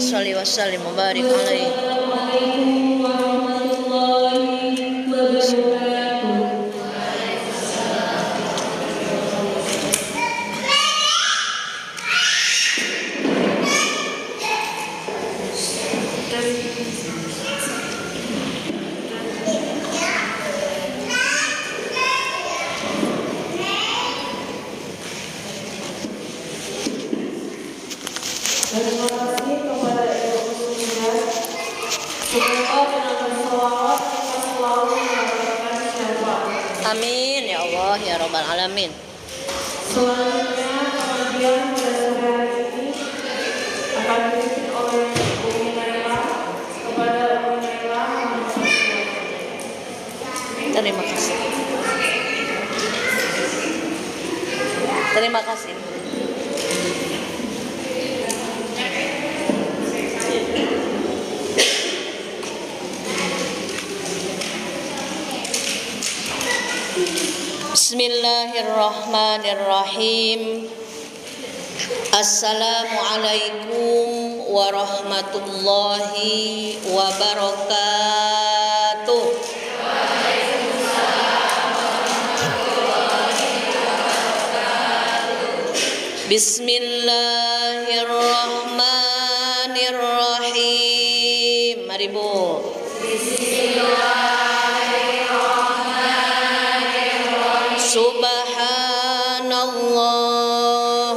sholli wa sallim wa barik alaihi. Terima kasih kepada Ibu Muslimat. Semoga penonton selawat kita selalu mendapatkan syafaat. Amin ya Allah ya rabbal alamin. Selanjutnya pengajian pada sore hari ini akan dipimpin oleh Umi Naila. Kepada Umi Naila Terima kasih. Terima kasih. Bismillahirrahmanirrahim. Assalamualaikum warahmatullahi wabarakatuh. Bismillahirrahmanirrahim. Mari Bu. Subhanallah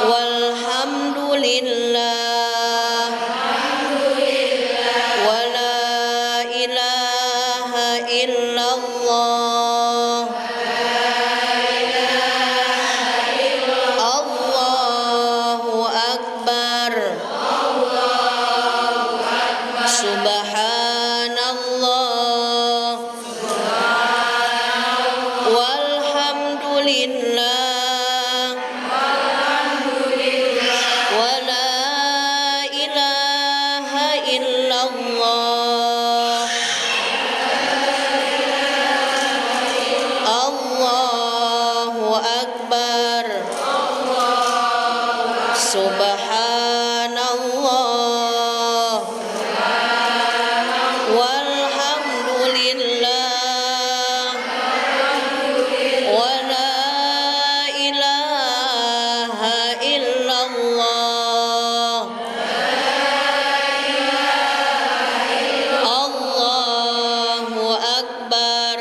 walhamdulillah wala ilaha illallah Allahu akbar Subhanallah walhamdulillah wala ilaha illallah Allahu akbar Subhanallah walhamdulillah wala ilaha illallah Allahu akbar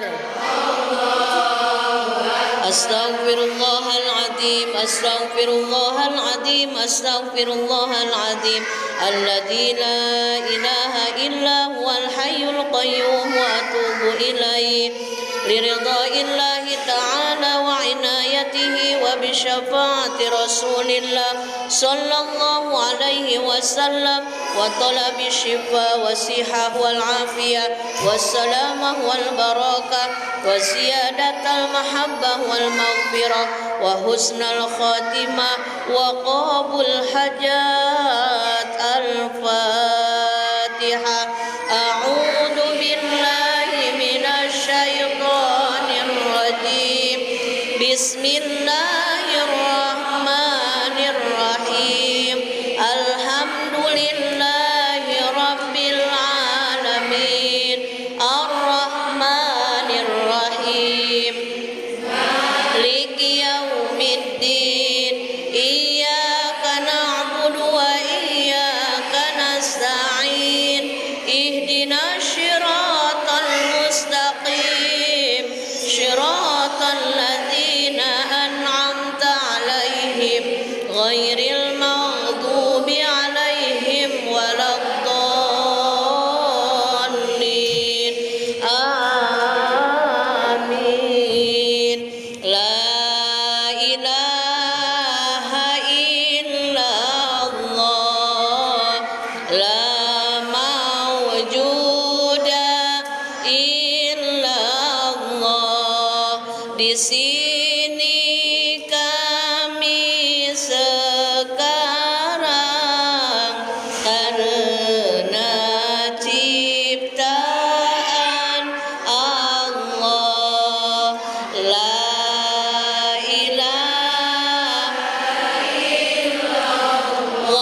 Astaghfirullahaladzim Astaghfirullahaladzim Astaghfirullahaladzim Alladzi la ilaha illa huwal hayyul qayyum wa atubu ilaih liridaillahi ta'ala wa inayatihi wa bisyafaati rasulillah sallallahu alaihi wasallam wa talabi syifa wa sihah wal afiyah wa salamah wal barakah wa ziyadatal mahabbah wal maghfirah wa husnal khatimah wa qabul hajat al-fatihah. A'udzu billahi minasy syaithanir rajim. Bismillahirrahmanirrahim. Alhamdulillahi rabbil alamin. Ar-Rahmanir Rahim. Maliki yaumiddin. Iyyaka na'budu wa iyyaka nasta'in. Ihdinas siratal mustaqim. Siratal ladzina an'amta 'alaihim ghairil maghdubi 'alaihim waladdallin. Amin. La ilaha illallah la mawjuda illallah. Di sini kami sekarang karena ciptaan Allah. La ilaha illallah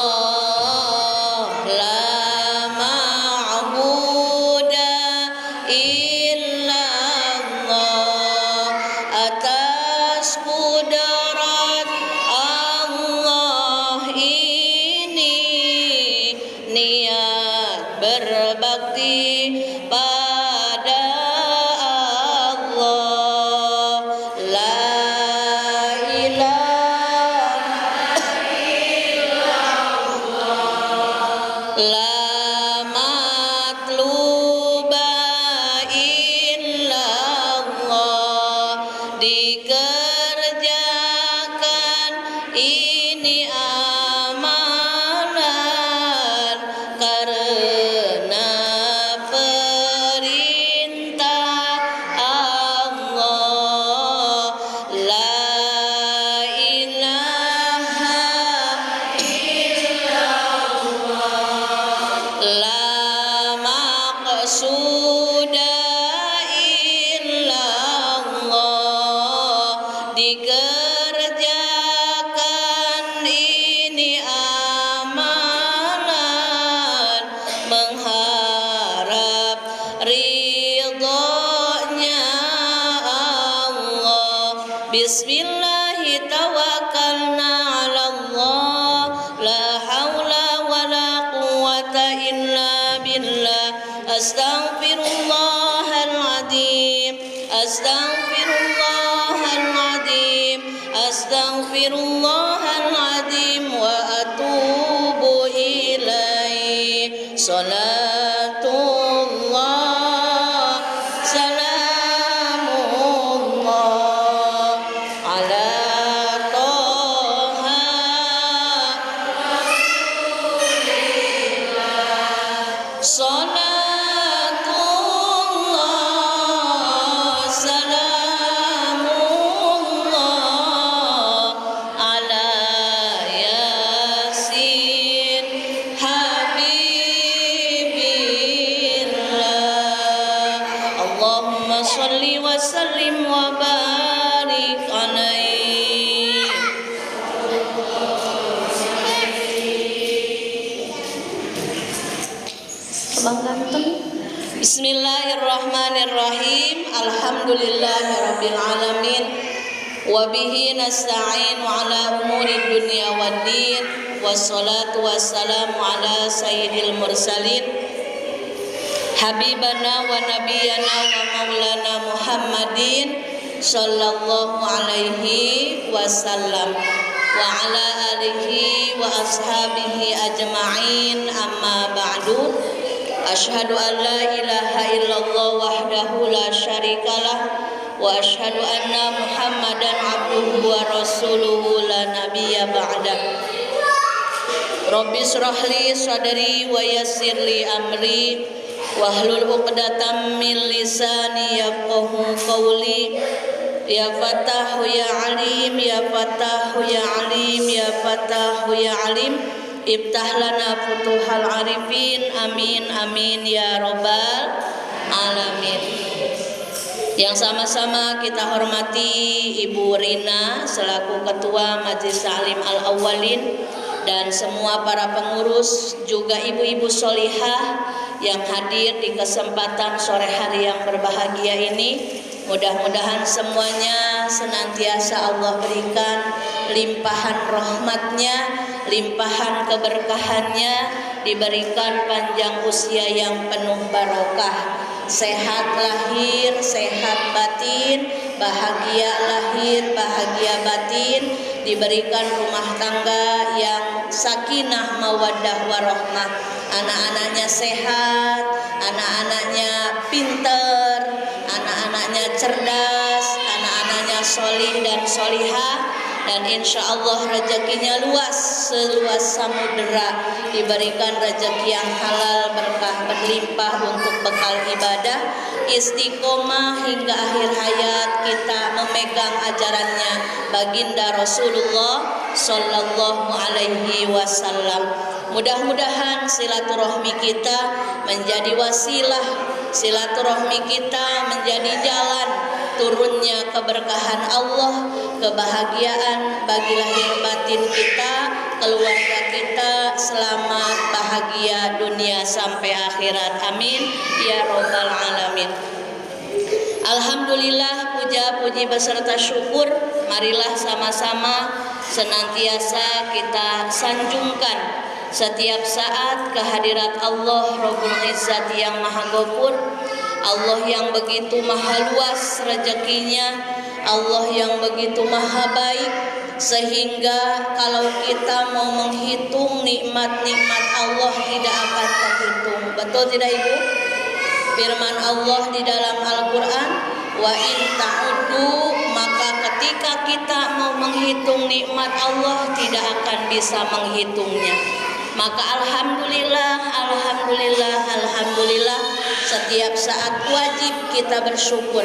Bismillahi tawakkalna 'alallah, la haula wala quwwata illa billah. Astaghfirullahaladzim, astaghfirullahaladzim, astaghfirullahaladzim wa atubu ilaih. Salatullah, salamullah ala Toha. Salatullah, salamullah ala Yasin Habibillah. Allahumma salli wa sallim wa barik alaih. Abang ganteng. Bismillahirrahmanirrahim. Alhamdulillahirabbil alamin. Wa bihi nasta'inu ala umuri dunya waddin. Wassalatu wassalamu ala sayyidil mursalin. Habibana wa nabiyana wa maulana Muhammadin sallallahu alaihi wasallam wa ala alihi wa ashabihi ajma'in, amma ba'du. Asyhadu an la ilaha illallah wahdahu la syarikalah wa asyhadu anna Muhammadan abduhu wa rasuluhu la nabiyya ba'dah. Rabbi shrah li sadri wa yassir li amri wahlul 'uqdatam min lisani yafqahu qawli. Ya Fattahu ya Alim, ya Fattahu ya Alim, ya Fattahu ya Alim. Iftah lana futuhal arifin, amin amin ya robbal alamin. Yang sama-sama kita hormati Ibu Rina selaku Ketua Majelis Ta'lim Al-Awwalin dan semua para pengurus, juga ibu-ibu solihah yang hadir di kesempatan sore hari yang berbahagia ini. Mudah-mudahan semuanya senantiasa Allah berikan limpahan rahmatnya, limpahan keberkahannya, diberikan panjang usia yang penuh barokah, sehat lahir, sehat batin, bahagia lahir, bahagia batin, diberikan rumah tangga yang sakinah mawaddah warahmah, anak-anaknya sehat, anak-anaknya pinter, anak-anaknya cerdas, anak-anaknya solih dan solihah, dan insya Allah rezekinya luas seluas samudera, diberikan rezeki yang halal, berkah berlimpah untuk bekal ibadah, istiqomah hingga akhir hayat kita memegang ajarannya baginda Rasulullah sallallahu alaihi wasallam. Mudah-mudahan silaturahmi kita menjadi wasilah, silaturahmi kita menjadi jalan turunnya keberkahan Allah, kebahagiaan bagi lahir batin kita, keluarga kita selamat bahagia dunia sampai akhirat. Amin ya robbal alamin. Alhamdulillah, puja puji beserta syukur marilah sama-sama senantiasa kita sanjungkan setiap saat kehadirat Allah Rabbul Izzat yang Maha Ghafur, Allah yang begitu maha luas rezekinya, Allah yang begitu maha baik, sehingga kalau kita mau menghitung nikmat-nikmat Allah tidak akan terhitung. Betul tidak Ibu? Firman Allah di dalam Al-Quran, wa in ta'uddu, maka ketika kita mau menghitung nikmat Allah tidak akan bisa menghitungnya. Maka alhamdulillah, alhamdulillah, alhamdulillah, setiap saat wajib kita bersyukur.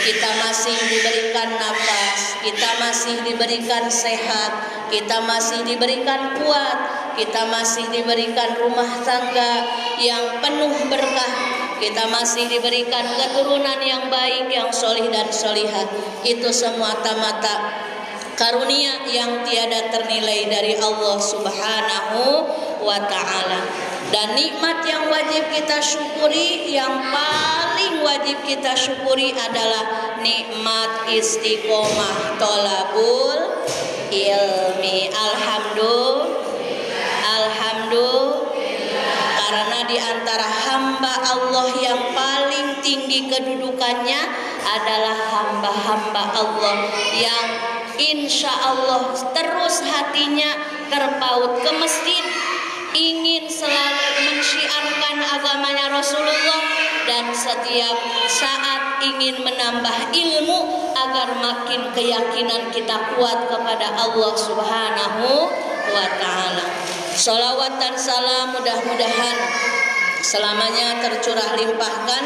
Kita masih diberikan nafas, kita masih diberikan sehat, kita masih diberikan kuat, kita masih diberikan rumah tangga yang penuh berkah, kita masih diberikan keturunan yang baik, yang solih dan solihah. Itu semata-mata karunia yang tiada ternilai dari Allah Subhanahu wa ta'ala. Dan nikmat yang wajib kita syukuri, yang paling wajib kita syukuri adalah nikmat istiqomah thalabul ilmi. Alhamdulillah. Karena di antara hamba Allah yang paling tinggi kedudukannya adalah hamba-hamba Allah yang insya Allah terus hatinya terpaut ke masjid, ingin selalu mensyiarkan agamanya Rasulullah, dan setiap saat ingin menambah ilmu agar makin keyakinan kita kuat kepada Allah Subhanahu wa ta'ala. Salawat dan salam mudah-mudahan selamanya tercurah limpahkan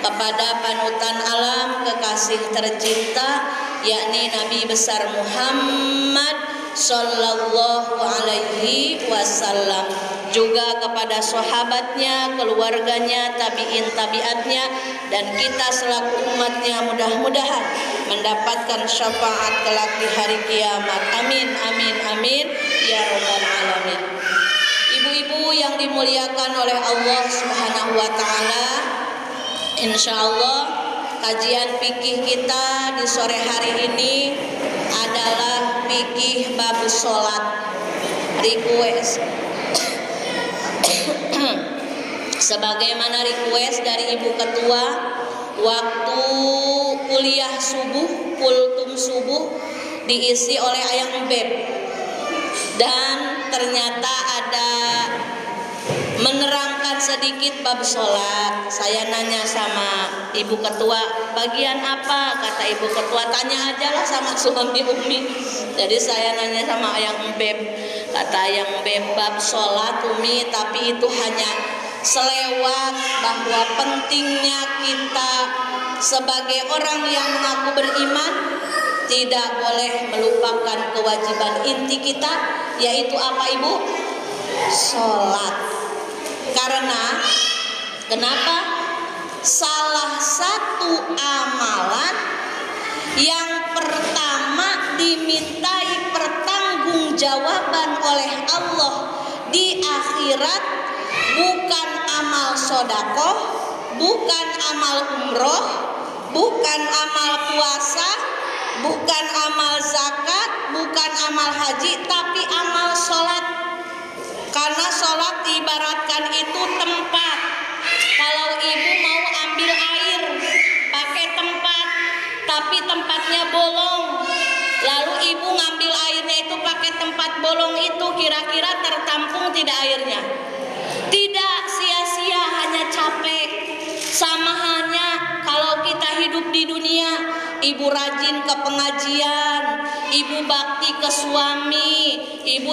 kepada panutan alam kekasih tercinta, yakni Nabi besar Muhammad sallallahu alaihi wasallam, juga kepada sahabatnya, keluarganya, tabi'in tabi'atnya, dan kita selaku umatnya mudah-mudahan mendapatkan syafaat kelak di hari kiamat. Amin amin amin ya rabbal alamin. Ibu-ibu yang dimuliakan oleh Allah Subhanahu wa taala, insyaallah kajian fikih kita di sore hari ini adalah fikih bab sholat. Request sebagaimana request dari Ibu Ketua, waktu kuliah subuh, kultum subuh diisi oleh Ayang Beb, dan ternyata ada menerangkan sedikit bab sholat. Saya nanya sama Ibu Ketua, bagian apa? Kata Ibu Ketua, tanya aja lah sama suami Umi. Jadi saya nanya sama Ayang Beb, kata Ayang Beb, bab sholat Umi, tapi itu hanya selewat, bahwa pentingnya kita sebagai orang yang mengaku beriman tidak boleh melupakan kewajiban inti kita, yaitu apa Ibu? Sholat. Karena kenapa? Salah satu amalan yang pertama dimintai pertanggungjawaban oleh Allah di akhirat bukan amal sodakoh, bukan amal umroh, bukan amal puasa, bukan amal zakat, bukan amal haji, tapi amal sholat. Karena sholat diibaratkan itu tempat. Kalau ibu mau ambil air pakai tempat, tapi tempatnya bolong, lalu ibu ngambil airnya itu pakai tempat bolong itu, kira-kira tertampung tidak airnya? Tidak, sia-sia, hanya capek. Sama hanya kalau kita hidup di dunia, ibu rajin ke pengajian, ibu bakti ke suami, ibu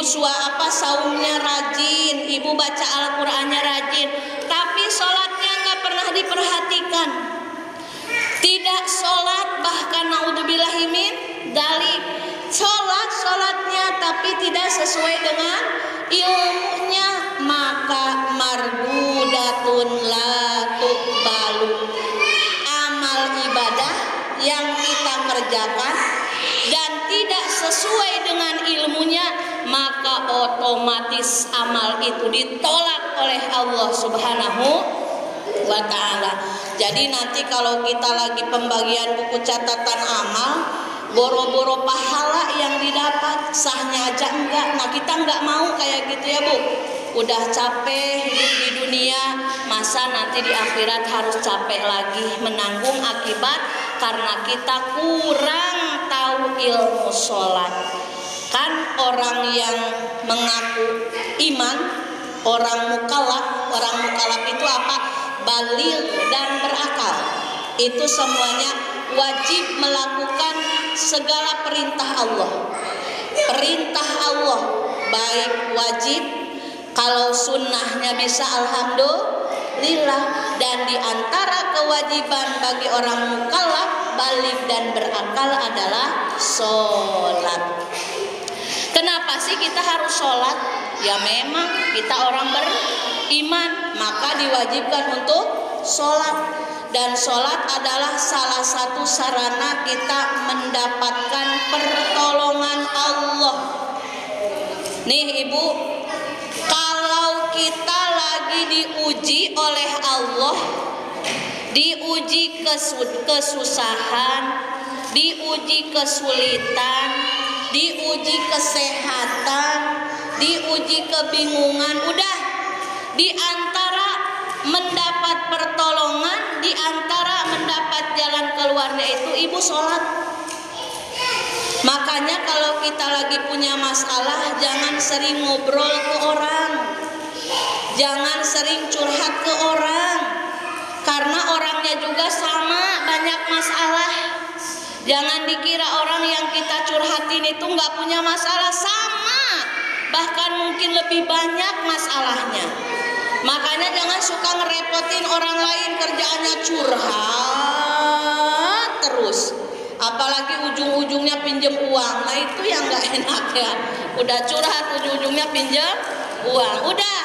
saumnya rajin, ibu baca Al-Qur'annya rajin, tapi sholatnya nggak pernah diperhatikan. Tidak sholat, bahkan naudzubillahimin dzalik, sholatnya tapi tidak sesuai dengan ilmunya, maka mardudatun la tuqbalu. Amal ibadah yang kita kerjakan dan tidak sesuai dengan ilmunya, maka otomatis amal itu ditolak oleh Allah Subhanahu wa ta'ala. Jadi nanti kalau kita lagi pembagian buku catatan amal, boro-boro pahala yang didapat, sahnya aja enggak. Nah kita enggak mau kayak gitu ya Bu. Udah capek hidup di dunia, masa nanti di akhirat harus capek lagi menanggung akibat karena kita kurang tahu ilmu sholat. Kan orang yang mengaku iman, orang mukallaf itu apa? Baligh dan berakal. Itu semuanya wajib melakukan segala perintah Allah. Perintah Allah baik wajib, kalau sunnahnya bisa alhamdulillah. Dan di antara kewajiban bagi orang mukallaf, baligh dan berakal adalah sholat. Kenapa sih kita harus sholat? Ya memang kita orang beriman, maka diwajibkan untuk sholat. Dan sholat adalah salah satu sarana kita mendapatkan pertolongan Allah. Nih ibu, kalau kita lagi diuji diuji oleh Allah, diuji kesusahan, diuji kesulitan, diuji kesehatan, diuji kebingungan. Udah, di antara mendapat pertolongan, di antara mendapat jalan keluarnya itu ibu sholat. Makanya kalau kita lagi punya masalah, jangan sering ngobrol ke orang, jangan sering curhat ke orang, karena orangnya juga sama banyak masalah. Jangan dikira orang yang kita curhatin itu nggak punya masalah, sama, bahkan mungkin lebih banyak masalahnya. Makanya jangan suka ngerepotin orang lain, kerjaannya curhat terus. Apalagi ujung-ujungnya pinjem uang. Nah itu yang gak enak ya. Udah curhat ujung-ujungnya pinjem uang. Udah,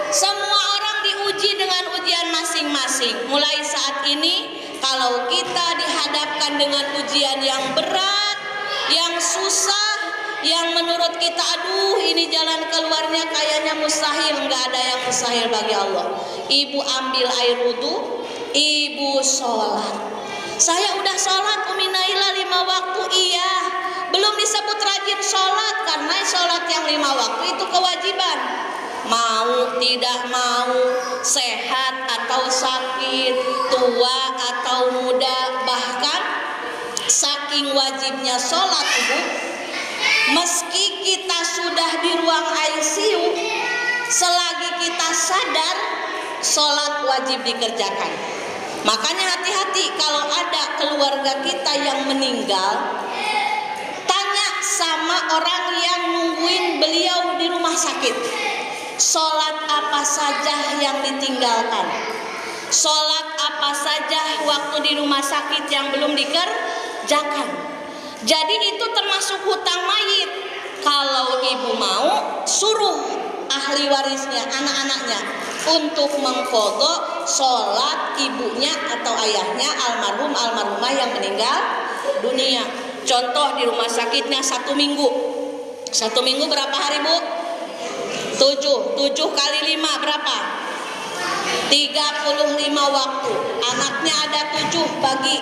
semua orang diuji dengan ujian masing-masing. Mulai saat ini, kalau kita dihadapkan dengan ujian yang berat, yang susah, yang menurut kita aduh ini jalan keluarnya kayaknya mustahil. Gak ada yang mustahil bagi Allah. Ibu ambil air wudhu, ibu sholat. Saya udah sholat Umi Naila 5 waktu, iya. Belum disebut rajin sholat, karena sholat yang 5 waktu itu kewajiban. Mau tidak mau, sehat atau sakit, tua atau muda, bahkan saking wajibnya sholat ibu, meski kita sudah di ruang ICU, selagi kita sadar, sholat wajib dikerjakan. Makanya hati-hati kalau ada keluarga kita yang meninggal, tanya sama orang yang nungguin beliau di rumah sakit, sholat apa saja yang ditinggalkan, sholat apa saja waktu di rumah sakit yang belum dikerjakan. Jadi itu termasuk hutang mayit. Kalau ibu mau, suruh ahli warisnya, anak-anaknya, untuk mengqadha sholat ibunya atau ayahnya, almarhum almarhumah yang meninggal dunia. Contoh di rumah sakitnya 1 minggu. 1 minggu berapa hari bu? 7 kali 5 berapa? 35 waktu. Anaknya ada 7 bagi.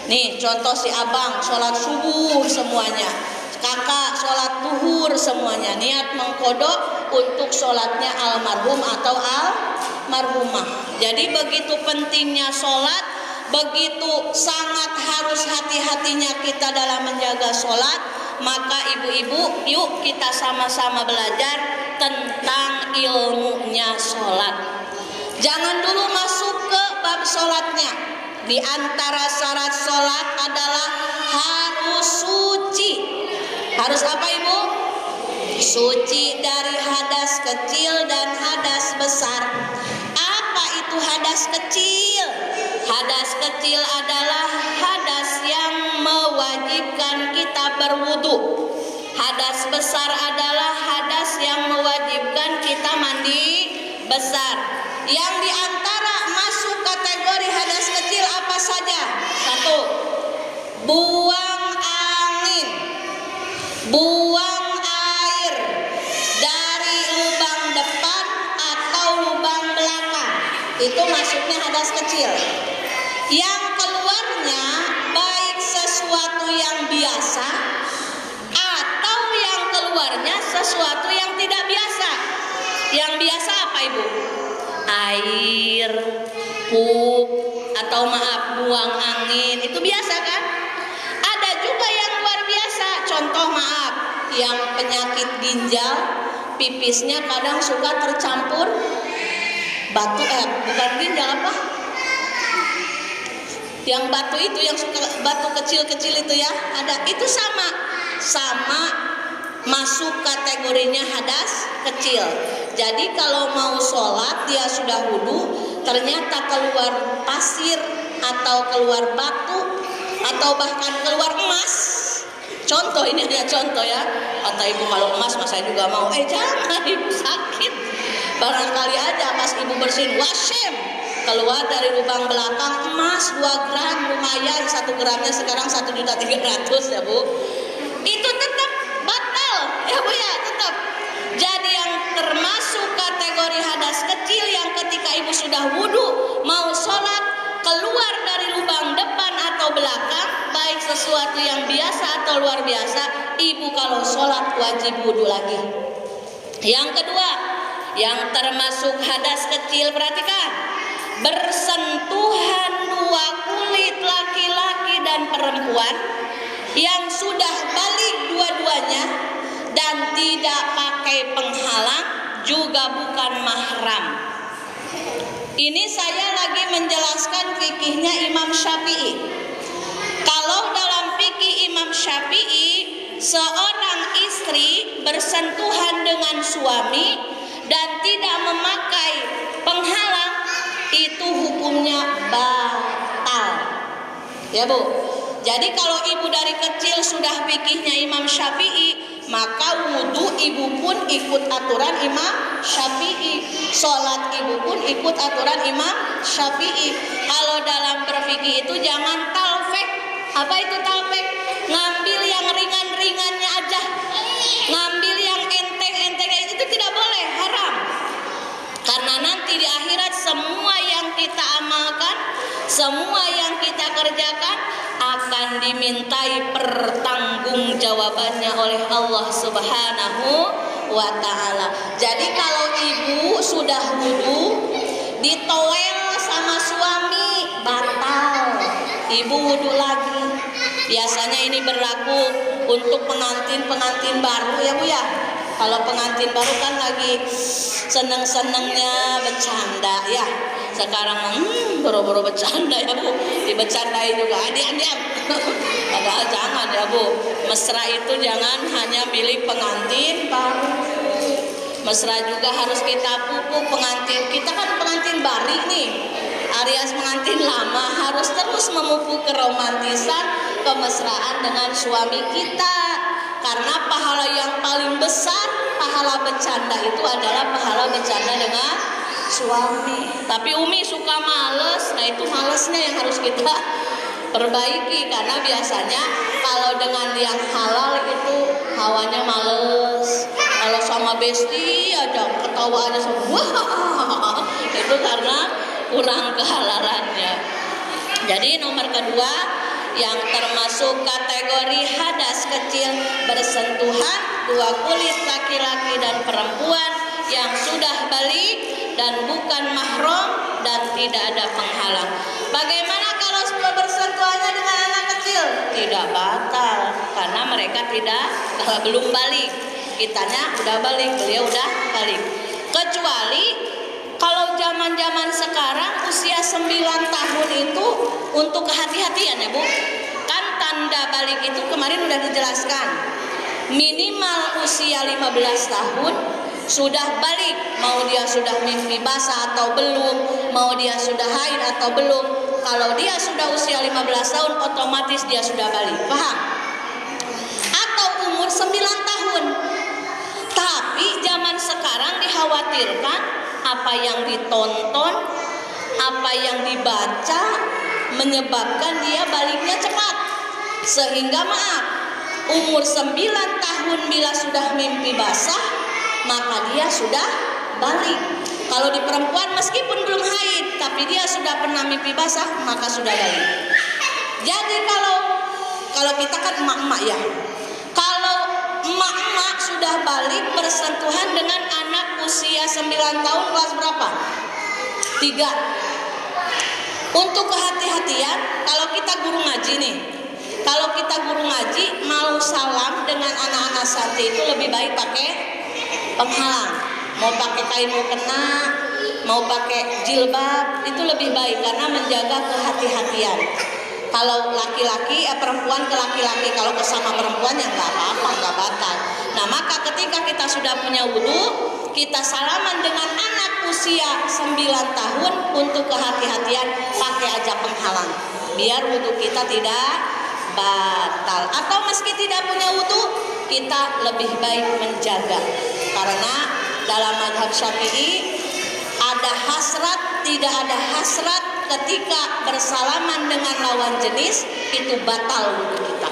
Nih contoh si abang sholat subuh semuanya, kakak sholat duhur semuanya, niat mengqadha untuk sholatnya almarhum atau almarhumah. Jadi begitu pentingnya sholat, begitu sangat harus hati-hatinya kita dalam menjaga sholat. Maka ibu-ibu, yuk kita sama-sama belajar tentang ilmunya sholat. Jangan dulu masuk ke bab sholatnya. Di antara syarat sholat adalah harus suci. Harus apa ibu? Suci dari hadas kecil dan hadas besar. Apa itu hadas kecil? Hadas kecil adalah hadas yang mewajibkan kita berwudu. Hadas besar adalah hadas yang mewajibkan kita mandi besar. Yang diantara masuk kategori hadas kecil apa saja? 1. Buang angin, buang air dari lubang depan atau lubang belakang. Itu masuknya hadas kecil. Yang keluarnya baik sesuatu yang biasa atau yang keluarnya sesuatu yang tidak biasa. Yang biasa apa ibu? Air, pup, atau maaf buang angin, itu biasa kan? Ada juga yang luar biasa. Contoh maaf, yang penyakit ginjal, pipisnya kadang suka tercampur batu, bukan ginjal apa? Yang batu itu, yang suka batu kecil-kecil itu ya, ada. Itu sama masuk kategorinya hadas kecil. Jadi kalau mau sholat dia sudah wudu, ternyata keluar pasir atau keluar batu atau bahkan keluar emas. Contoh, ini hanya contoh ya. Kata ibu kalau emas saya juga mau. Jangan, ibu sakit. Barangkali aja pas ibu bersihin wasem, keluar dari lubang belakang emas 2 gram, lumayan. 1 gramnya sekarang 1.300.000 ya bu. Itu tetap batal ya bu ya, tetap. Jadi yang termasuk kategori hadas kecil yang ketika ibu batal luar biasa, ibu kalau sholat wajib wudhu lagi. Yang kedua, yang termasuk hadas kecil, perhatikan, bersentuhan dua kulit laki-laki dan perempuan yang sudah balik dua-duanya dan tidak pakai penghalang, juga bukan mahram. Ini saya lagi menjelaskan fikihnya Imam Syafi'i. Kalau dalam fikih Imam Syafi'i, seorang istri bersentuhan dengan suami dan tidak memakai penghalang, itu hukumnya batal. Ya Bu. Jadi kalau ibu dari kecil sudah fikihnya Imam Syafi'i, maka wudhu ibu pun ikut aturan Imam Syafi'i, sholat ibu pun ikut aturan Imam Syafi'i. Kalau dalam berfikih itu jangan talfek. Apa itu talfek? Ngambil yang ringan-ringannya aja, ngambil yang enteng-entengnya, itu tidak boleh, haram. Karena nanti di akhirat semua yang kita amalkan, semua yang kita kerjakan akan dimintai pertanggungjawabannya oleh Allah Subhanahu wa ta'ala. Jadi kalau ibu sudah wudhu ditowel sama suami, batal, ibu wudhu lagi. Biasanya ini berlaku untuk pengantin baru ya Bu ya. Kalau pengantin baru kan lagi seneng-senengnya bercanda ya. Sekarang boro-boro bercanda ya Bu, dibercandain juga, diam-diam. Padahal jangan ya Bu, mesra itu jangan hanya milik pengantin baru. Mesra juga harus kita pupuk pengantin. Kita kan pengantin baru nih, alias pengantin lama, harus terus memupuk keromantisan, kemesraan dengan suami kita. Karena pahala yang paling besar, pahala bercanda itu adalah pahala bercanda dengan suami. Tapi Umi suka males, nah itu malesnya yang harus kita perbaiki. Karena biasanya kalau dengan yang halal itu hawanya males. Kalau sama besti aja ketawa aja semua, itu karena kurang kehalalannya. Jadi nomor kedua, yang termasuk kategori hadas kecil, bersentuhan dua kulit laki-laki dan perempuan yang sudah balik dan bukan mahram dan tidak ada penghalang. Bagaimana kalau bersentuhannya dengan anak kecil? Tidak batal, karena mereka belum balik. Kitanya udah balik, beliau udah balik. Kecuali kalau zaman-zaman sekarang usia 9 tahun itu untuk kehati-hatian ya Bu. Kan tanda balik itu kemarin udah dijelaskan. Minimal usia 15 tahun sudah balik, mau dia sudah mimpi basah atau belum, mau dia sudah haid atau belum. Kalau dia sudah usia 15 tahun otomatis dia sudah balik. Paham? Atau umur 9 tahun. Tapi zaman sekarang dikhawatirkan apa yang ditonton, apa yang dibaca menyebabkan dia baliknya cepat. Sehingga maaf, umur 9 tahun bila sudah mimpi basah, maka dia sudah balik. Kalau di perempuan meskipun belum haid, tapi dia sudah pernah mimpi basah, maka sudah balik. Jadi kalau kita kan emak-emak ya, kalau emak-emak sudah balik bersentuhan dengan anak usia 9 tahun kelas berapa? 3. Untuk kehati-hatian, kalau kita guru ngaji nih, kalau kita guru ngaji mau salam dengan anak-anak santri itu lebih baik pakai penghalang. Mau pakai kain mukena, mau pakai jilbab, itu lebih baik karena menjaga kehati-hatian. Kalau laki-laki, perempuan ke laki-laki, kalau kesama perempuan ya nggak apa-apa, nggak batal. Nah maka ketika kita sudah punya wudhu, kita salaman dengan anak usia 9 tahun untuk kehati-hatian, pakai aja penghalang, biar wudhu kita tidak batal. Atau meski tidak punya wudhu, kita lebih baik menjaga. Karena dalam mazhab Syafi'i ada hasrat, tidak ada hasrat ketika bersalaman dengan lawan jenis, itu batal wudhu kita.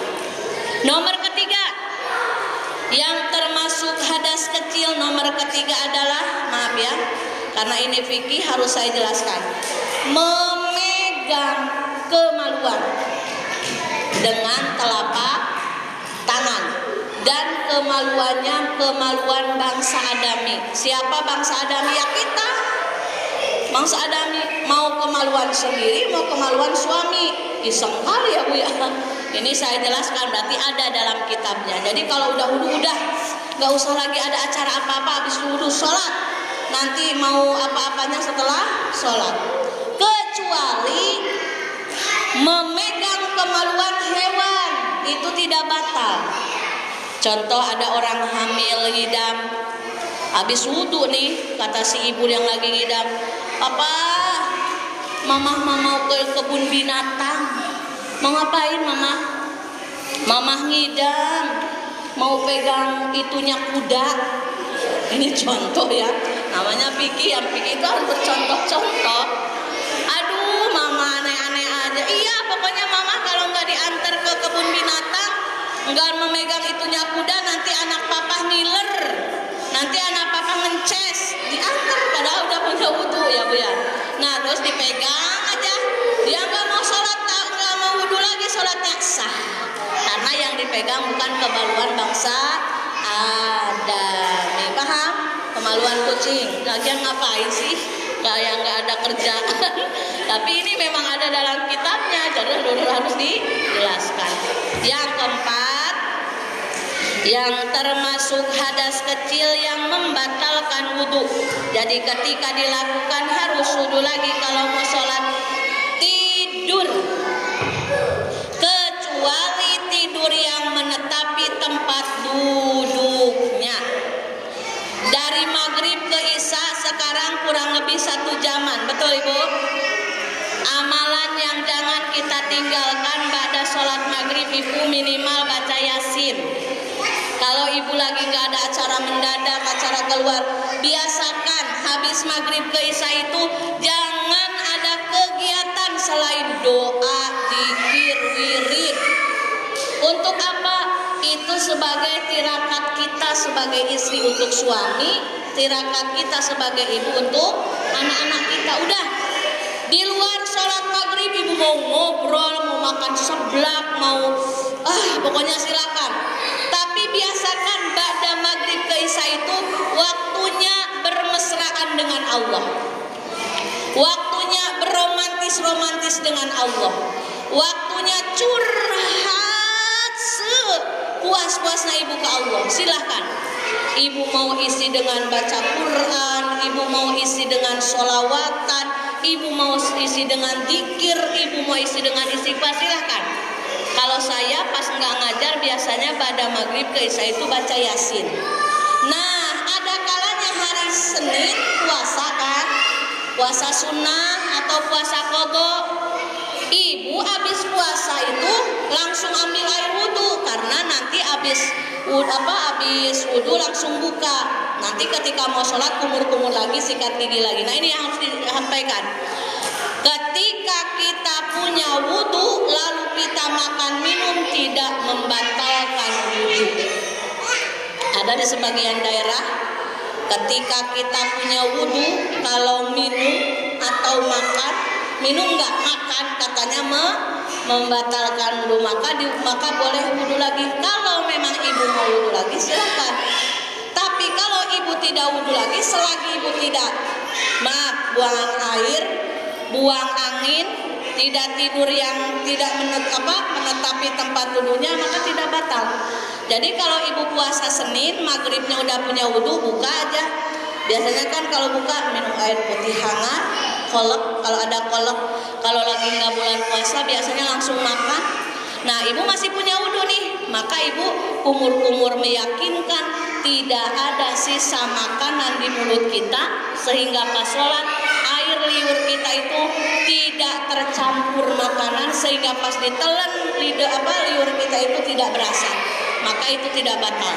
Nomor ketiga, yang termasuk hadas kecil, nomor ketiga adalah, maaf ya, karena ini fikih harus saya jelaskan, memegang kemaluan dengan telapak dan kemaluannya kemaluan bangsa Adami. Siapa bangsa Adami? Ya kita. Bangsa Adami mau kemaluan sendiri, mau kemaluan suami. Iseng kali ya Bu ya. Ini saya jelaskan, berarti ada dalam kitabnya. Jadi kalau udah wudu udah, nggak usah lagi ada acara apa-apa habis wudu sholat. Nanti mau apa-apanya setelah sholat. Kecuali memegang kemaluan hewan itu tidak batal. Contoh ada orang hamil ngidam, habis wudu nih, kata si ibu yang lagi ngidam, "Papa, mama mau ke kebun binatang." "Mau ngapain mama?" "Mama ngidam, mau pegang itunya kuda." Ini contoh ya, namanya Piki. Yang Piki itu harus bercontoh-contoh. Aduh mama aneh-aneh aja. Iya pokoknya mama kalau nggak diantar ke kebun binatang, nggak memegang itunya kuda, nanti anak papa ngiler, nanti anak papa ngences. Diantar padahal udah punya wudu ya Bu ya. Nah terus dipegang aja, dia nggak mau sholat, nggak mau wudu lagi, sholatnya sah karena yang dipegang bukan kemaluan bangsa Adami. Paham? Kemaluan kucing. Lagian ngapain sih? Kayak nggak ada kerjaan. Tapi ini memang ada dalam kitabnya, jadi harus dijelaskan. Yang keempat, yang termasuk hadas kecil yang membatalkan wudu. Jadi ketika dilakukan harus wudu lagi kalau mau sholat. Tidur, kecuali tidur yang menetapi tempat duduknya. Dari maghrib ke isya sekarang kurang lebih 1 jaman, betul Ibu? Amalan yang jangan kita tinggalkan pada sholat maghrib Ibu, minimal baca Yasin. Kalau Ibu lagi nggak ada acara mendadak, acara keluar, biasakan habis maghrib ke isya itu jangan ada kegiatan selain doa, zikir, wirid. Untuk apa? Itu sebagai tirakat kita sebagai istri untuk suami, tirakat kita sebagai ibu untuk anak-anak kita. Udah, di luar sholat maghrib Ibu mau ngobrol, mau makan seblak, mau pokoknya silakan. Tapi biasakan ba'da maghrib ke isya itu waktunya bermesraan dengan Allah, waktunya beromantis-romantis dengan Allah, waktunya curhat puas-puasnya Ibu ke Allah. Silahkan. Ibu mau isi dengan baca Quran, Ibu mau isi dengan sholawatan, Ibu mau isi dengan zikir, Ibu mau isi dengan istighfar, silahkan. Kalau saya pas nggak ngajar biasanya pada maghrib ke isya itu baca Yasin. Nah ada kalanya hari Senin puasa kan, puasa sunnah atau puasa qadha. Ibu habis puasa itu langsung ambil air wudhu karena nanti habis wudhu langsung buka. Nanti ketika mau sholat kumur-kumur lagi, sikat gigi lagi. Nah ini yang harus disampaikan. Ketika kita punya wudhu lalu kita makan minum tidak membatalkan wudhu. Ada di sebagian daerah ketika kita punya wudhu kalau minum atau makan, minum nggak makan katanya membatalkan wudhu, maka boleh wudhu lagi. Kalau memang ibu mau wudhu lagi silakan. Tapi kalau ibu tidak wudhu lagi, selagi ibu tidak buang air, buang angin, tidak tidur yang tidak menetapi tempat wudhunya, maka tidak batal. Jadi kalau ibu puasa Senin, maghribnya udah punya wudhu, buka aja. Biasanya kan kalau buka minum air putih hangat, kolak, kalau ada kolak. Kalau lagi nggak bulan puasa biasanya langsung makan. Nah ibu masih punya wudhu nih, maka ibu kumur-kumur meyakinkan tidak ada sisa makanan di mulut kita, sehingga pas sholat air liur kita itu tidak tercampur makanan, sehingga pas ditelan liur kita itu tidak berasa, maka itu tidak batal.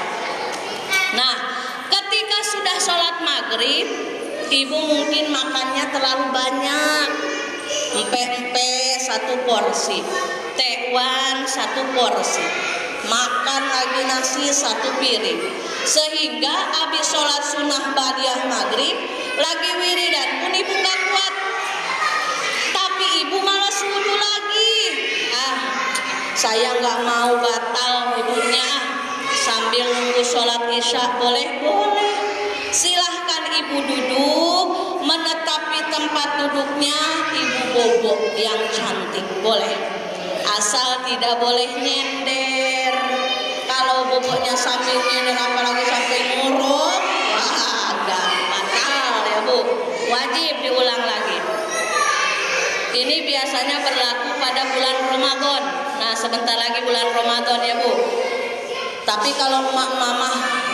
Nah ketika sudah sholat maghrib, ibu mungkin makannya terlalu banyak, empe-empe 1 porsi, tekwan 1 porsi, makan lagi nasi 1 piring, sehingga habis sholat sunnah ba'diyah maghrib lagi wiridan pun ibu gak kuat, tapi ibu malas wudhu lagi. Saya nggak mau batal wudhunya, sambil Isya boleh? Boleh. Silahkan ibu duduk, menetapi tempat duduknya ibu bobok yang cantik, boleh. Asal tidak boleh nyender. Kalau boboknya sambil nyender apalagi sampai ngorok, wah agak batal ya Bu. Wajib diulang lagi. Ini biasanya berlaku pada bulan Ramadan. Nah, sebentar lagi bulan Ramadan ya Bu. Tapi kalau mama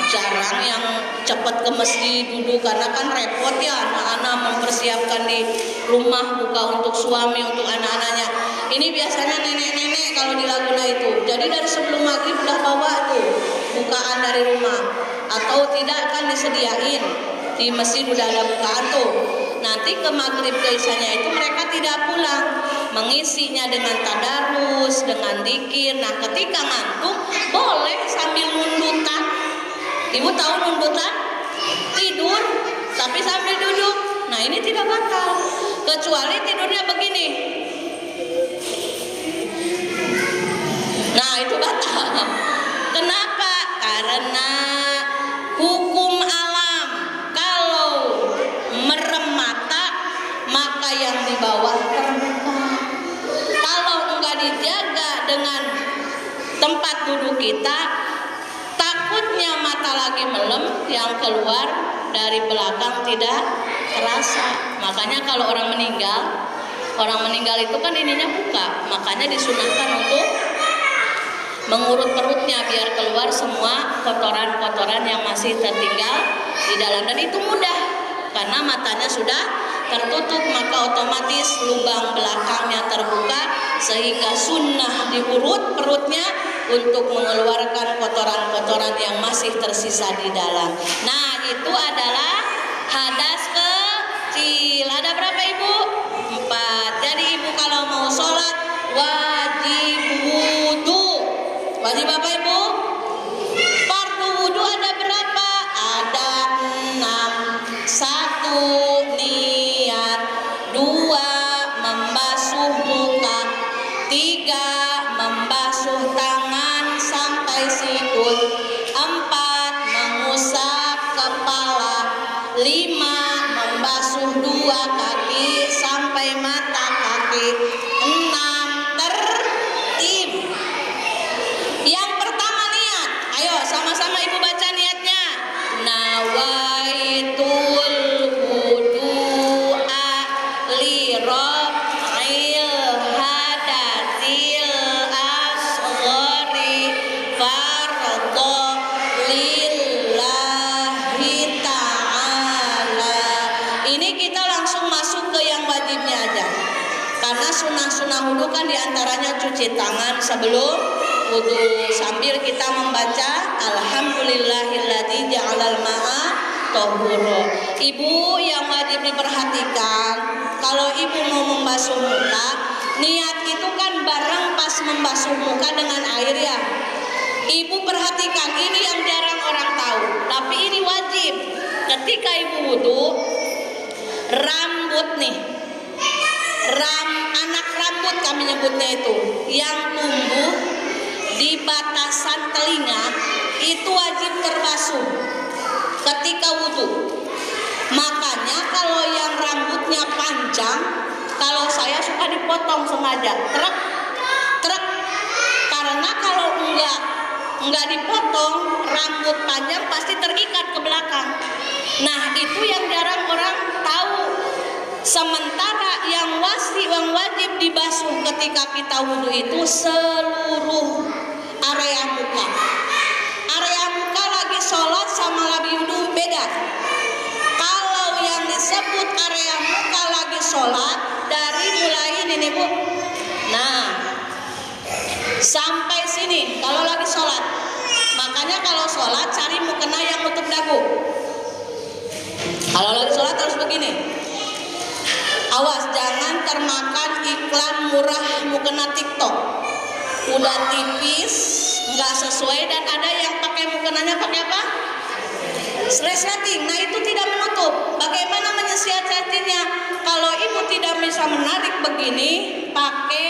jarang yang cepat ke masjid duduk karena kan repot ya anak-anak mempersiapkan di rumah buka untuk suami, untuk anak-anaknya. Ini biasanya nenek-nenek kalau di Laguna itu. Jadi dari sebelum maghrib udah bawa tuh bukaan dari rumah. Atau tidak kan disediain di masjid udah ada bukaan tuh. Nanti ke maghrib ke isyanya itu mereka tidak pulang, mengisinya dengan tadarus, dengan dzikir. Nah, ketika ngantuk boleh sambil nundutan. Ibu tahu nundutan? Tidur tapi sambil duduk. Nah, ini tidak batal. Kecuali tidurnya begini. Nah, itu batal. Kenapa? Karena hukum alam kalau merem mata maka yang di bawah terbuka. Kalau enggak dijaga dengan tempat duduk kita, takutnya mata lagi melem, yang keluar dari belakang tidak terasa. Makanya kalau orang meninggal itu kan ininya buka, makanya disunahkan untuk mengurut perutnya biar keluar semua kotoran-kotoran yang masih tertinggal di dalam, dan itu mudah karena matanya sudah tertutup, maka otomatis lubang belakangnya terbuka sehingga sunnah diurut perutnya untuk mengeluarkan kotoran-kotoran yang masih tersisa di dalam. Nah, itu adalah hadas kecil. Ada berapa ibu? 4. Jadi ibu kalau mau sholat wajib wudu. Wajib apa ibu? Fardu wudu ada berapa? Ada 6. 1 niat, 2 membasuh muka, 3 membasuh tangan sampai sikut, 4 mengusap kepala, 5 membasuh 2 kaki sampai mata kaki, 6 tertib. Yang pertama niat. Ayo sama-sama ibu baca niatnya. Nawaitul wudu'a li rab'il hadatsil asghari fardhu lillahi ta'ala. Ini kita langsung masuk ke yang wajibnya aja. Karena sunah-sunah wudu kan diantaranya cuci tangan sebelum wudu sambil kita membaca alhamdulillahilladzi ja'alal ma'a tahura. Ibu yang wajib diperhatikan, kalau ibu mau membasuh muka, niat itu kan bareng pas membasuh muka dengan air ya. Ibu perhatikan, ini yang jarang orang tahu, tapi ini wajib. Ketika ibu wudu, rambut nih, anak rambut kami nyebutnya itu, yang tumbuh di batasan telinga itu wajib terbasuh ketika wudu. Makanya kalau yang rambutnya panjang, kalau saya suka dipotong sengaja, trek. Karena kalau enggak dipotong, rambut panjang pasti terikat ke belakang. Nah, itu yang jarang orang tahu. Sementara yang wajib dibasuh ketika kita wudu itu seluruh area muka. Area muka lagi sholat sama lagi wudu beda. Kalau yang disebut area muka lagi sholat dari mulai ini nih Bu. Nah, sampai sini kalau lagi sholat. Makanya kalau sholat cari mukena yang nutup dagu. Kalau lagi sholat harus begini. Awas jangan termakan iklan murah mukena TikTok. Udah tipis, nggak sesuai, dan ada yang pakai mukenanya pakai apa? Resleting. Nah, itu tidak menutup. Bagaimana menyiasatinya? Kalau ibu tidak bisa menarik begini, pakai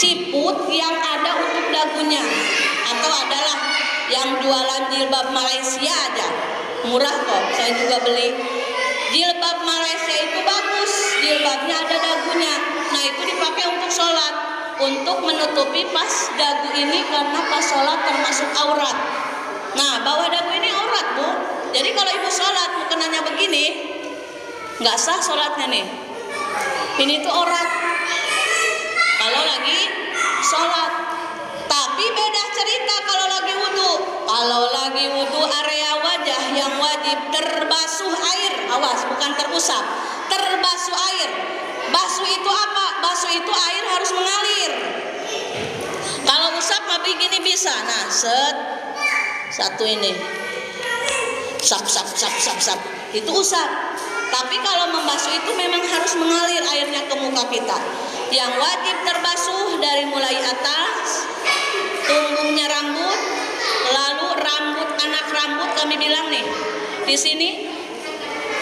ciput yang ada untuk dagunya, atau adalah yang jualan jilbab Malaysia aja murah kok, saya juga beli. Jilbab Malaysia itu bagus, jilbabnya ada dagunya. Nah itu dipakai untuk sholat, untuk menutupi pas dagu ini karena pas sholat termasuk aurat. Nah bawah dagu ini aurat bu. Jadi kalau ibu sholat mukenanya begini, nggak sah sholatnya nih. Ini tuh aurat kalau lagi sholat. Tapi beda cerita kalau lagi wudhu. Kalau lagi wudhu area wajah yang wajib terbasuh air, awas bukan terusap, terbasuh air. Basuh itu apa? Basuh itu air harus mengalir. Kalau usap mah begini bisa. Nah, satu ini. Sap. Itu usap. Tapi kalau membasuh itu memang harus mengalir airnya ke muka kita. Yang wajib terbasuh dari mulai atas, tunggungnya rambut, lalu rambut, anak rambut kami bilang nih di sini.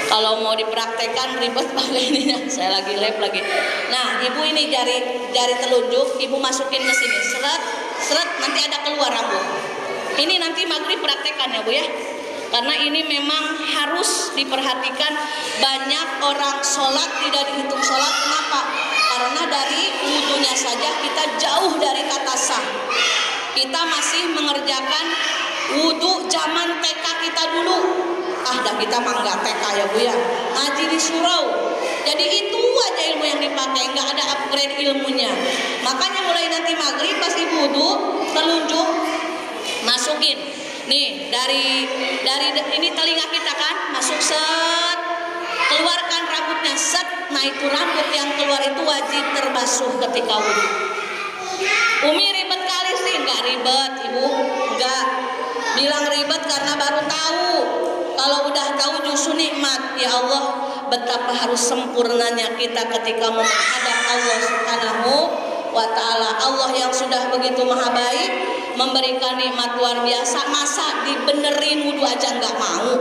Kalau mau dipraktekkan ribet pakai ininya, saya lagi lab lagi. Nah, ibu ini jari telunjuk, ibu masukin ke sini, seret, nanti ada keluar rambut. Ini nanti maghrib praktekan ya bu ya, karena ini memang harus diperhatikan. Banyak orang sholat tidak dihitung sholat, kenapa? Karena dari wudhunya saja kita jauh dari kata sah. Kita masih mengerjakan wudhu zaman TK kita dulu. Dah kita mah nggak TK ya bu ya, ngaji di surau. Jadi itu aja ilmu yang dipakai, nggak ada upgrade ilmunya. Makanya mulai nanti maghrib pas ibu wudhu, telunjuk masukin. Nih dari ini telinga kita kan, masuk set, keluarkan rambutnya set. Nah itu rambut yang keluar itu wajib terbasuh ketika wudhu. Umi ribet kali sih, nggak ribet ibu, nggak bilang ribet karena baru tahu. Kalau udah tahu justru nikmat. Ya Allah, betapa harus sempurnanya kita ketika menghadap Allah Subhanahu wa ta'ala. Allah yang sudah begitu maha baik, memberikan nikmat luar biasa, masa dibenerin wudhu aja nggak mau?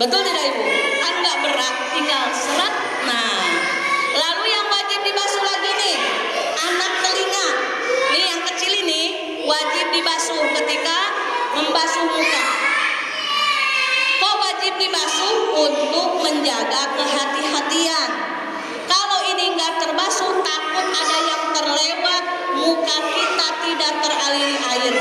Betul tidak ibu? Kan nggak berat, tinggal seret. Nah, lalu yang wajib dibasuh lagi nih, anak telinga. Nih yang kecil ini wajib dibasuh ketika membasuh muka. Kok wajib dibasuh? Untuk menjaga kehati-hatian. Kalau ini nggak terbasuh, takut ada yang terlewat, muka kita tidak teraliri air.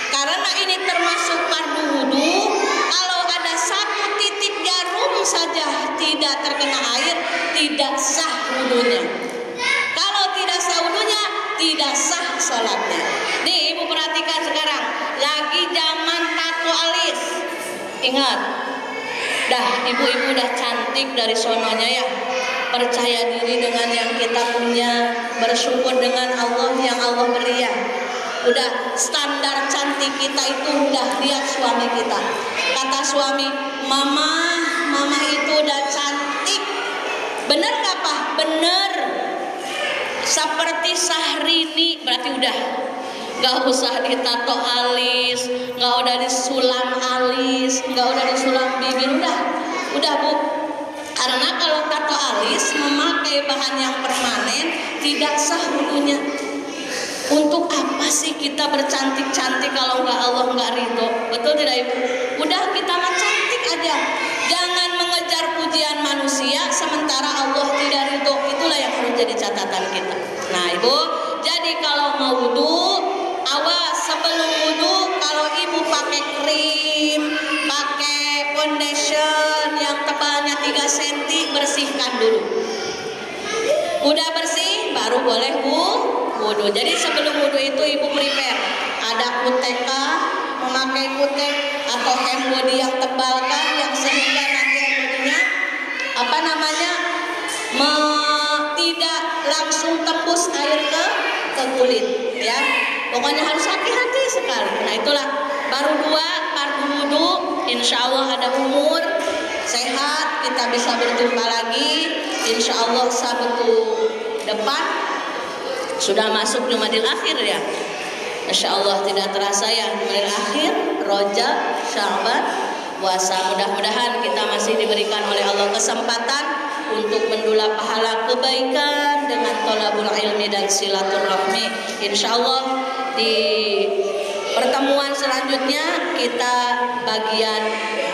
Karena ini termasuk fardu wudhu. Kalau ada satu titik jarum saja tidak terkena air, tidak sah wudhunya. Kalau tidak sah wudhunya, tidak sah sholatnya. Nih ibu perhatikan sekarang, lagi zaman tato alis. Ingat, dah ibu-ibu udah cantik dari sononya ya. Percaya diri dengan yang kita punya, bersyukur dengan Allah yang Allah beri ya. Udah standar cantik kita itu udah lihat suami kita. Kata suami, mama itu udah cantik. Bener gak Pak? Bener. Seperti Syahrini, berarti udah. Gak usah ditato alis, gak udah disulam alis, gak udah disulam bibir, udah bu. Karena kalau tato alis memakai bahan yang permanen tidak sah wudhunya. Untuk apa sih kita bercantik-cantik kalau nggak Allah nggak ridho? Betul tidak ibu? Udah kita mah cantik aja. Jangan mengejar pujian manusia sementara Allah tidak ridho. Itulah yang harus jadi catatan kita. Nah ibu, jadi kalau mau wudhu, awas sebelum wudhu kalau ibu pakai krim, pakai foundation yang tebalnya 3 cm, bersihkan dulu. Udah bersih baru boleh wudhu. Jadi sebelum wudhu itu ibu prepare, ada kutek kah, memakai kutek atau hand body yang tebal kah, yang sehingga nanti hand body-nya tidak langsung tembus air ke kulit ya. Pokoknya harus hati-hati sekali. Nah itulah baru 2 fardu wudhu. Insya Allah ada umur sehat, kita bisa berjumpa lagi. Insya Allah Sabtu depan sudah masuk Jumadil Akhir ya. Masya Allah tidak terasa ya, Jumadil Akhir, Rajab, Sya'ban, puasa. Mudah-mudahan kita masih diberikan oleh Allah kesempatan untuk mendulang pahala kebaikan dengan thalabul ilmi dan silaturahmi. Insya Allah di Pertemuan selanjutnya kita bagian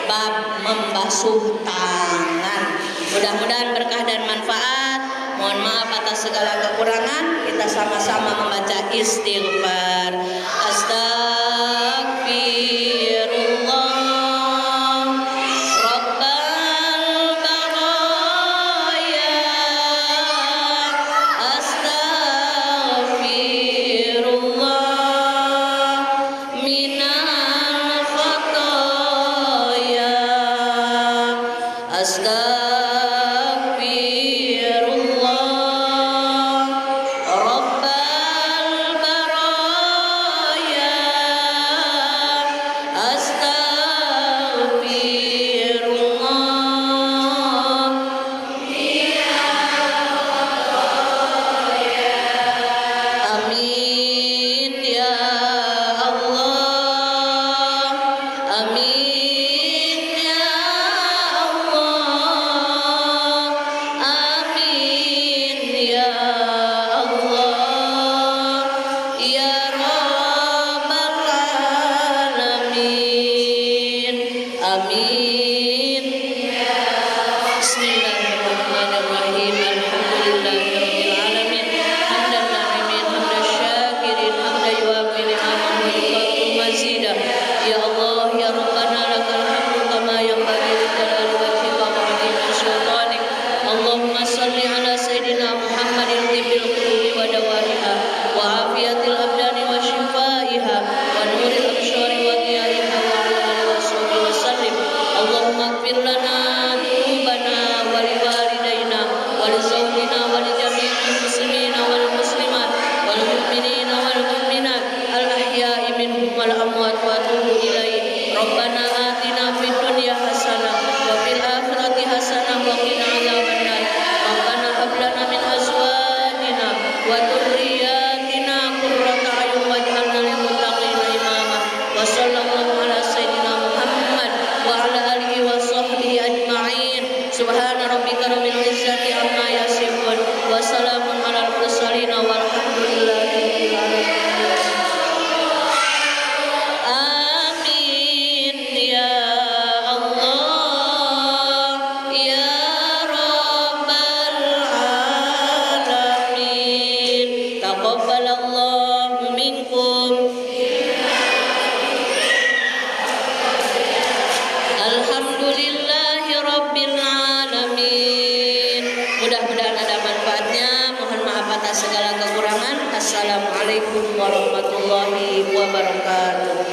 bab membasuh tangan. Mudah-mudahan berkah dan manfaat. Mohon maaf atas segala kekurangan. Kita sama-sama membaca istighfar. Astagfirullah Rabbal baraya. Astagfirullah minal khataya. Astagfirullah Rabbal baraya. Astagfirullah. Amin ya Allah. Amin ya Allah. Amin ya Allah. Ya Rabbal alamin. Amin. Bismillahirrahmanirrahim. Alhamdulillahirabbil alamin. Hamdan na'imin, hamdan syakirin, hamdan yuwafi ni'amahu wa yukafi mazidah. Ya Allah, ya Rabbana lakal hamdu kama yanbaghi li jalali wajhika wa 'azimi sultanik. Allahumma shalli ala sayyidina Muhammadin tibbil qulubi wa dawaiha wa afiyatil abdani wa shifaiha wa nuril absyari wa dhiyaiha wa ala alihi wa sahbihi wa sallim. Allahumma ighfir lana dhunubana wa liwalidayna wa li zawjina wa li jami'il muslimina wal muslimat wal mu'minina wal mu'minat al ahya'i minhum wal amwat wa atubu ilaih. Rabbana atina fid dunya hasanah wa fil akhirati hasanah wa qina adzabannar. Rabbana hab lana min azwajina wa dhurriyyatina qurrata a'yun waj'alna lil muttaqina imama. Wa sallallahu ala sayyidina Muhammad wa ala alihi wa sahbihi ajma'in. Subhana rabbika rabbil izzati amma yasifun wa salamun alal mursalin walhamdulillahi rabbil alamin. Amin ya Allah ya Rabbal alamin. Taqabbalallahu minkum. Alhamdulillahi rabbil alamin. Mudah-mudahan ada manfaatnya. Mohon maaf atas segala kekurangan. Assalamualaikum warahmatullahi wabarakatuh.